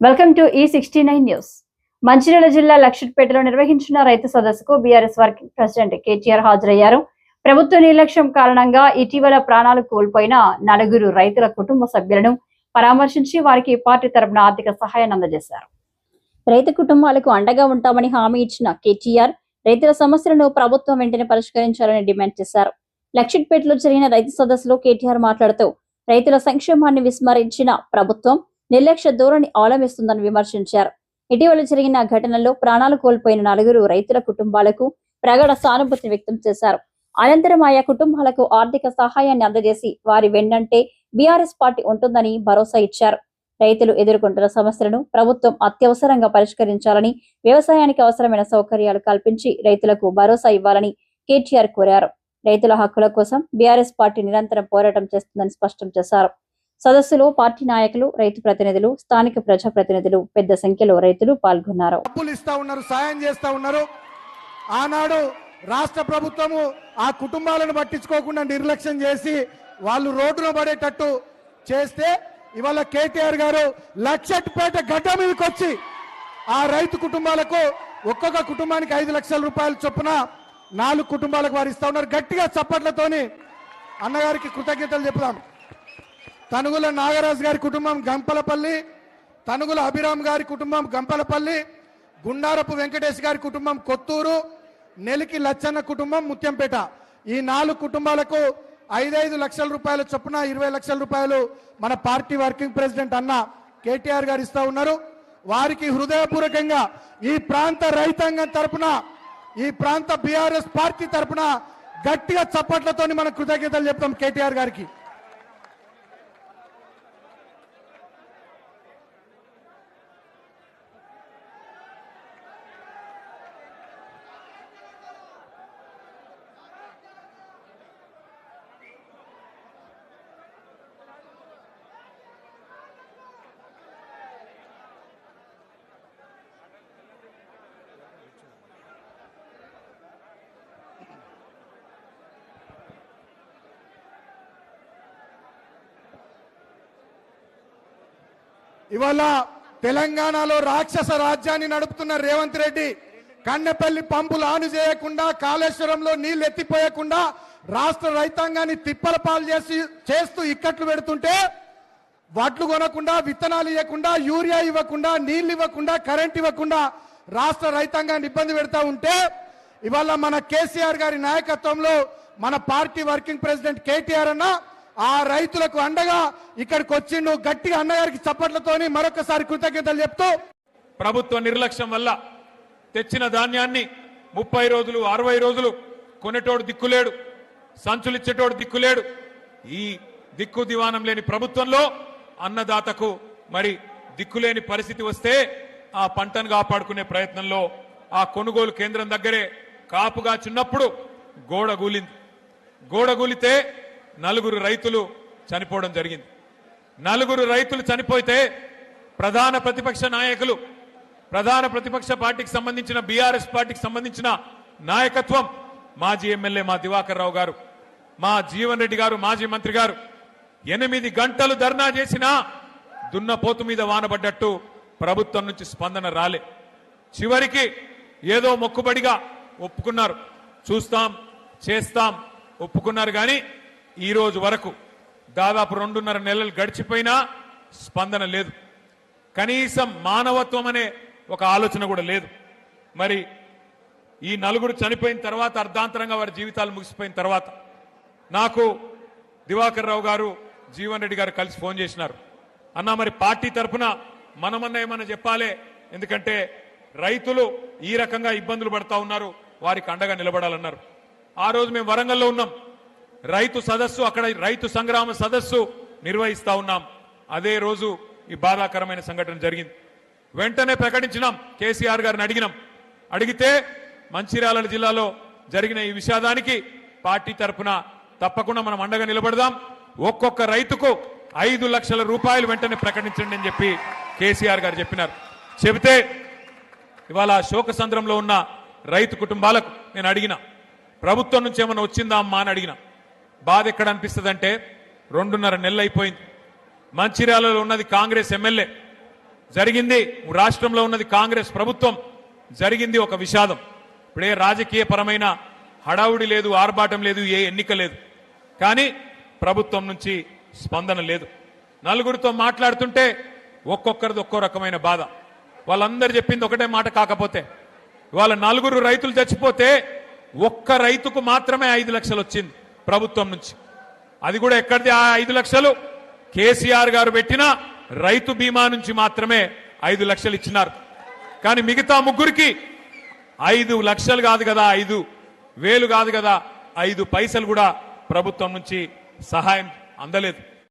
Welcome to E69 news. Mancherial జిల్లా లక్షట్పేటలో నిర్వహించిన రైతు సదస్సుకు బీఆర్ఎస్ వర్కింగ్ ప్రెసిడెంట్ కేటీఆర్ హాజరయ్యారు. ప్రభుత్వ నిర్లక్ష్యం కారణంగా ఇటీవల ప్రాణాలు కోల్పోయిన 4 రైతుల కుటుంబ సభ్యులను పరామర్శించి వారికి పార్టీ తరపున ఆర్థిక సహాయాన్ని అందజేశారు. రైతు కుటుంబాలకు అండగా ఉంటామని హామీ ఇచ్చిన కేటీఆర్ రైతుల సమస్యలను ప్రభుత్వం వెంటనే పరిష్కరించాలని డిమాండ్ చేశారు. లక్షట్పేటలో జరిగిన రైతు సదస్సులో కేటీఆర్ మాట్లాడుతూ రైతుల సంక్షేమాన్ని విస్మరించిన ప్రభుత్వం నిర్లక్ష్య ధోరణి అవలంబిస్తుందని విమర్శించారు. ఇటీవల జరిగిన ఘటనలో ప్రాణాలు కోల్పోయిన 4 రైతుల కుటుంబాలకు ప్రగాఢ సానుభూతి వ్యక్తం చేశారు. అనంతరం ఆయా కుటుంబాలకు ఆర్థిక సహాయాన్ని అందజేసి వారి వెన్నంటే బీఆర్ఎస్ పార్టీ ఉంటుందని భరోసా ఇచ్చారు. రైతులు ఎదుర్కొంటున్న సమస్యలను ప్రభుత్వం అత్యవసరంగా పరిష్కరించాలని, వ్యవసాయానికి అవసరమైన సౌకర్యాలు కల్పించి రైతులకు భరోసా ఇవ్వాలని కేటీఆర్ కోరారు. రైతుల హక్కుల కోసం బీఆర్ఎస్ పార్టీ నిరంతరం పోరాటం చేస్తుందని స్పష్టం చేశారు. సదస్సులో పార్టీ నాయకులు, రైతు ప్రతినిధులు, స్థానిక ప్రజాప్రతినిధులు పెద్ద సంఖ్యలో రైతులు పాల్గొన్నారు. సాయం చేస్తా ఉన్నారు. ఆనాడు రాష్ట్ర ప్రభుత్వము ఆ కుటుంబాలను పట్టించుకోకుండా నిర్లక్ష్యం చేసి వాళ్ళు రోడ్డున పడేటట్టు చేస్తే ఇవాళ కేటీఆర్ గారు లక్షట్పేట గడ్డ మీదకి వచ్చి ఆ రైతు కుటుంబాలకు ఒక్కొక్క కుటుంబానికి 5 లక్షల రూపాయలు చొప్పున 4 కుటుంబాలకు వారు ఇస్తా ఉన్నారు. గట్టిగా చప్పట్లతోని అన్నగారికి కృతజ్ఞతలు చెప్తాం. తనుగుల నాగరాజు గారి కుటుంబం గంపలపల్లి, తనుగుల అభిరామ్ గారి కుటుంబం గంపలపల్లి, గుండారపు వెంకటేష్ గారి కుటుంబం కొత్తూరు, నెలికి లచ్చన్న కుటుంబం ముత్యంపేట. ఈ 4 కుటుంబాలకు 5 లక్షల రూపాయల చొప్పున 20 లక్షల రూపాయలు మన పార్టీ వర్కింగ్ ప్రెసిడెంట్ అన్న కేటీఆర్ గారు ఇస్తా ఉన్నారు. వారికి హృదయపూర్వకంగా ఈ ప్రాంత రైతాంగం తరపున, ఈ ప్రాంత బీఆర్ఎస్ పార్టీ తరపున గట్టిగా చప్పట్లతోని మన కృతజ్ఞతలు చెప్తాం కేటీఆర్ గారికి. ఇవాళ తెలంగాణలో రాక్షస రాజ్యాన్ని నడుపుతున్న రేవంత్ రెడ్డి కన్నెపల్లి పంపులు ఆను చేయకుండా, కాళేశ్వరంలో నీళ్లు ఎత్తిపోయకుండా రాష్ట్ర రైతాంగాన్ని తిప్పల పాలు చేస్తూ ఇక్కట్లు పెడుతుంటే, వడ్లు కొనకుండా, విత్తనాలు ఇవ్వకుండా, యూరియా ఇవ్వకుండా, నీళ్లు ఇవ్వకుండా, కరెంట్ ఇవ్వకుండా రాష్ట్ర రైతాంగాన్ని ఇబ్బంది పెడతా ఉంటే, ఇవాళ మన కేసీఆర్ గారి నాయకత్వంలో మన పార్టీ వర్కింగ్ ప్రెసిడెంట్ కేటీఆర్ అన్న ఆ రైతులకు అండగా ఇక్కడికి వచ్చిండు. గట్టిగా అన్నగారికి చప్పట్లతోని మరొకసారి కృతజ్ఞతలు చెప్తూ, ప్రభుత్వ నిర్లక్ష్యం వల్ల తెచ్చిన ధాన్యాన్ని 30 రోజులు 60 రోజులు కొనేటోడు దిక్కులేడు, సంచులిచ్చేటోడు దిక్కులేడు. ఈ దిక్కు దివానం లేని ప్రభుత్వంలో అన్నదాతకు మరి దిక్కులేని పరిస్థితి వస్తే ఆ పంటను కాపాడుకునే ప్రయత్నంలో ఆ కొనుగోలు కేంద్రం దగ్గరే కాపుగా చిన్నప్పుడు గోడ కూలితే 4 రైతులు చనిపోవడం జరిగింది. 4 రైతులు చనిపోతే ప్రధాన ప్రతిపక్ష నాయకులు, ప్రధాన ప్రతిపక్ష పార్టీకి సంబంధించిన బీఆర్ఎస్ పార్టీకి సంబంధించిన నాయకత్వం, మాజీ ఎమ్మెల్యే మా దివాకర్ రావు గారు, మా జీవన్ రెడ్డి గారు, మాజీ మంత్రి గారు 8 గంటలు ధర్నా చేసినా దున్నపోతు మీద వానబడ్డట్టు ప్రభుత్వం నుంచి స్పందన రాలే. చివరికి ఏదో మొక్కుబడిగా ఒప్పుకున్నారు, చూస్తాం చేస్తాం ఒప్పుకున్నారు. కానీ ఈ రోజు వరకు దాదాపు 2.5 నెలలు గడిచిపోయినా స్పందన లేదు. కనీసం మానవత్వం అనే ఒక ఆలోచన కూడా లేదు. మరి ఈ 4 చనిపోయిన తర్వాత, అర్ధాంతరంగా వారి జీవితాలు ముగిసిపోయిన తర్వాత నాకు దివాకర్ రావు గారు, జీవన్ రెడ్డి గారు కలిసి ఫోన్ చేసినారు. అన్నా మరి పార్టీ తరఫున మనమన్నా ఏమన్నా చెప్పాలి, ఎందుకంటే రైతులు ఈ రకంగా ఇబ్బందులు పడతా ఉన్నారు, వారికి అండగా నిలబడాలన్నారు. ఆ రోజు మేము వరంగల్లో ఉన్నాం, రైతు సదస్సు, అక్కడ రైతు సంగ్రామ సదస్సు నిర్వహిస్తా ఉన్నాం. అదే రోజు ఈ బాధాకరమైన సంఘటన జరిగింది. వెంటనే ప్రకటించినాం, కేసీఆర్ గారిని అడిగితే మంచిర్యాల జిల్లాలో జరిగిన ఈ విషాదానికి పార్టీ తరఫున తప్పకుండా మనం అండగా నిలబడదాం, ఒక్కొక్క రైతుకు 5 లక్షల రూపాయలు వెంటనే ప్రకటించండి అని చెప్పి కేసీఆర్ గారు చెప్పినారు. చెబితే ఇవాళ శోకసంద్రంలో ఉన్న రైతు కుటుంబాలకు నేను అడిగిన, ప్రభుత్వం నుంచి ఏమైనా వచ్చిందా అమ్మా అని అడిగిన. బాధ ఎక్కడ అనిపిస్తుంది అంటే 2.5 నెలలు అయిపోయింది. మంచిర్యాలలో ఉన్నది కాంగ్రెస్ ఎమ్మెల్యే, జరిగింది రాష్ట్రంలో ఉన్నది కాంగ్రెస్ ప్రభుత్వం, జరిగింది ఒక విషాదం. ఇప్పుడే రాజకీయ పరమైన హడావుడి లేదు, ఆర్భాటం లేదు, ఏ ఎన్నిక లేదు, కానీ ప్రభుత్వం నుంచి స్పందన లేదు. నలుగురితో మాట్లాడుతుంటే ఒక్కొక్కరిది ఒక్కో రకమైన బాధ. వాళ్ళందరూ చెప్పింది ఒకటే మాట. కాకపోతే వాళ్ళ 4 రైతులు చచ్చిపోతే ఒక్క రైతుకు మాత్రమే 5 లక్షలు వచ్చింది ప్రభుత్వం నుంచి. అది కూడా ఎక్కడిది ఆ 5 లక్షలు? కేసీఆర్ గారు పెట్టిన రైతు బీమా నుంచి మాత్రమే 5 లక్షలు ఇచ్చినారు. కానీ మిగతా ముగ్గురికి 5 లక్షలు కాదు కదా, 5,000 కాదు కదా, 5 పైసలు కూడా ప్రభుత్వం నుంచి సహాయం అందలేదు.